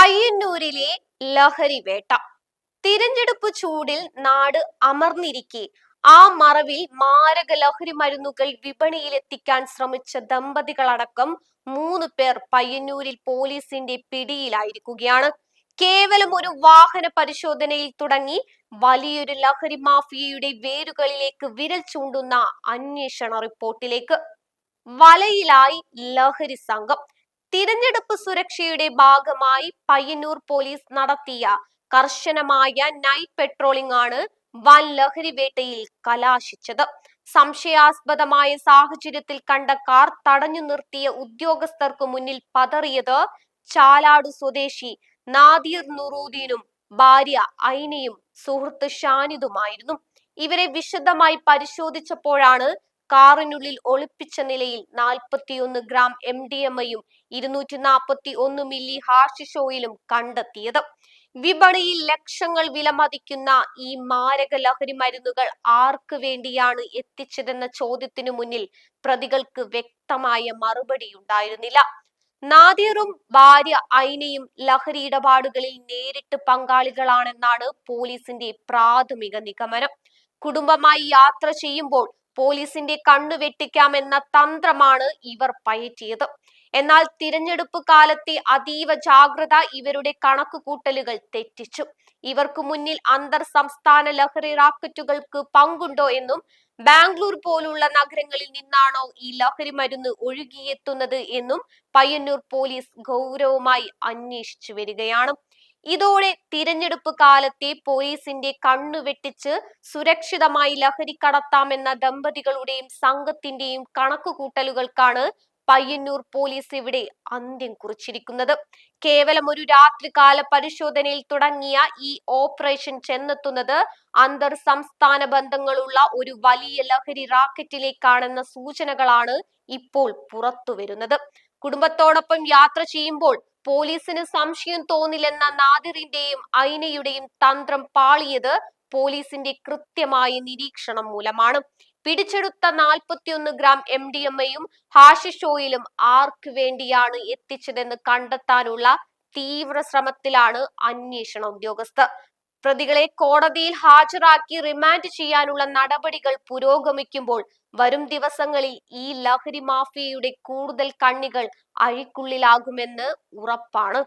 പയ്യന്നൂരിലെ ലഹരി വേട്ട. തിരഞ്ഞെടുപ്പ് ചൂടിൽ നാട് അമർന്നിരിക്കെ ആ മറവിൽ മാരക ലഹരി മരുന്നുകൾ വിപണിയിലെത്തിക്കാൻ ശ്രമിച്ച ദമ്പതികളടക്കം 3 പേർ പയ്യന്നൂരിൽ പോലീസിന്റെ പിടിയിലായിരിക്കുകയാണ്. കേവലം ഒരു വാഹന പരിശോധനയിൽ തുടങ്ങി വലിയൊരു ലഹരി മാഫിയയുടെ വേരുകളിലേക്ക് വിരൽ ചൂണ്ടുന്ന അന്വേഷണ റിപ്പോർട്ടിലേക്ക്. വലയിലായി ലഹരി സംഘം. തിരഞ്ഞെടുപ്പ് സുരക്ഷയുടെ ഭാഗമായി പയ്യന്നൂർ പോലീസ് നടത്തിയ കർശനമായ നൈറ്റ് പെട്രോളിംഗ് ആണ് വൻ ലഹരി വേട്ടയിൽ കലാശിച്ചത്. സംശയാസ്പദമായ സാഹചര്യത്തിൽ കണ്ട കാർ തടഞ്ഞു നിർത്തിയ ഉദ്യോഗസ്ഥർക്കു മുന്നിൽ പതറിയത് ചാലാട് സ്വദേശി നാദിർ നൂറുദ്ദീനും ഭാര്യ ഐനയും സുഹൃത്ത് ഷാനിദുമായിരുന്നു. ഇവരെ വിശദമായി പരിശോധിച്ചപ്പോഴാണ് കാറിനുള്ളിൽ ഒളിപ്പിച്ച നിലയിൽ 41 ഗ്രാം MDMA-യും 241 മില്ലി ഹാഷിഷ് ഓയിലും കണ്ടെത്തിയത്. വിപണിയിൽ ലക്ഷങ്ങൾ വിലമതിക്കുന്ന ഈ മാരക ലഹരി മരുന്നുകൾ ആർക്ക് വേണ്ടിയാണ് എത്തിച്ചതെന്ന ചോദ്യത്തിനു മുന്നിൽ പ്രതികൾക്ക് വ്യക്തമായ മറുപടിയുണ്ടായിരുന്നില്ല. നാദിറും ഭാര്യ ഐനയും ലഹരി ഇടപാടുകളിൽ നേരിട്ട് പങ്കാളികളാണെന്നാണ് പോലീസിന്റെ പ്രാഥമിക നിഗമനം. കുടുംബമായി യാത്ര ചെയ്യുമ്പോൾ പോലീസിന്റെ കണ്ണു വെട്ടിക്കാമെന്ന തന്ത്രമാണ് ഇവർ പയറ്റിയത്. എന്നാൽ തിരഞ്ഞെടുപ്പ് കാലത്തെ അതീവ ജാഗ്രത ഇവരുടെ കണക്കുകൂട്ടലുകൾ തെറ്റിച്ചു. ഇവർക്ക് മുന്നിൽ അന്തർ സംസ്ഥാന ലഹരി റാക്കറ്റുകൾക്ക് പങ്കുണ്ടോ എന്നും ബാംഗ്ലൂർ പോലുള്ള നഗരങ്ങളിൽ നിന്നാണോ ഈ ലഹരി മരുന്ന് ഒഴുകിയെത്തുന്നത് എന്നും പയ്യന്നൂർ പോലീസ് ഗൗരവമായി അന്വേഷിച്ചു വരികയാണ്. ഇതോടെ തിരഞ്ഞെടുപ്പ് കാലത്തെ പോലീസിന്റെ കണ്ണു വെട്ടിച്ച് സുരക്ഷിതമായി ലഹരി കടത്താമെന്ന ദമ്പതികളുടെയും സംഘത്തിന്റെയും കണക്കുകൂട്ടലുകൾക്കാണ് പയ്യന്നൂർ പോലീസ് ഇവിടെ അന്ത്യം കുറിച്ചിരിക്കുന്നത്. കേവലം ഒരു രാത്രികാല പരിശോധനയിൽ തുടങ്ങിയ ഈ ഓപ്പറേഷൻ ചെന്നെത്തുന്നത് അന്തർ സംസ്ഥാന ബന്ധങ്ങളുള്ള ഒരു വലിയ ലഹരി റാക്കറ്റിലേക്കാണെന്ന സൂചനകളാണ് ഇപ്പോൾ പുറത്തു വരുന്നത്. കുടുംബത്തോടൊപ്പം യാത്ര ചെയ്യുമ്പോൾ പോലീസിന് സംശയം തോന്നില്ലെന്ന നാദിറിന്റെയും ഐനയുടെയും തന്ത്രം പാളിയത് പോലീസിന്റെ കൃത്യമായ നിരീക്ഷണം മൂലമാണ്. പിടിച്ചെടുത്ത 41 ഗ്രാം MDMA-യും ഹാഷിഷ് ഓയിലും ആർക്ക് വേണ്ടിയാണ് എത്തിച്ചതെന്ന് കണ്ടെത്താനുള്ള തീവ്ര ശ്രമത്തിലാണ് അന്വേഷണ ഉദ്യോഗസ്ഥർ. പ്രതികളെ കോടതിയിൽ ഹാജരാക്കി റിമാൻഡ് ചെയ്യാനുള്ള നടപടികൾ പുരോഗമിക്കുമ്പോൾ വരും ദിവസങ്ങളിൽ ഈ ലഹരി മാഫിയയുടെ കൂടുതൽ കണ്ണികൾ അഴിക്കുള്ളിലാകുമെന്ന് ഉറപ്പാണ്.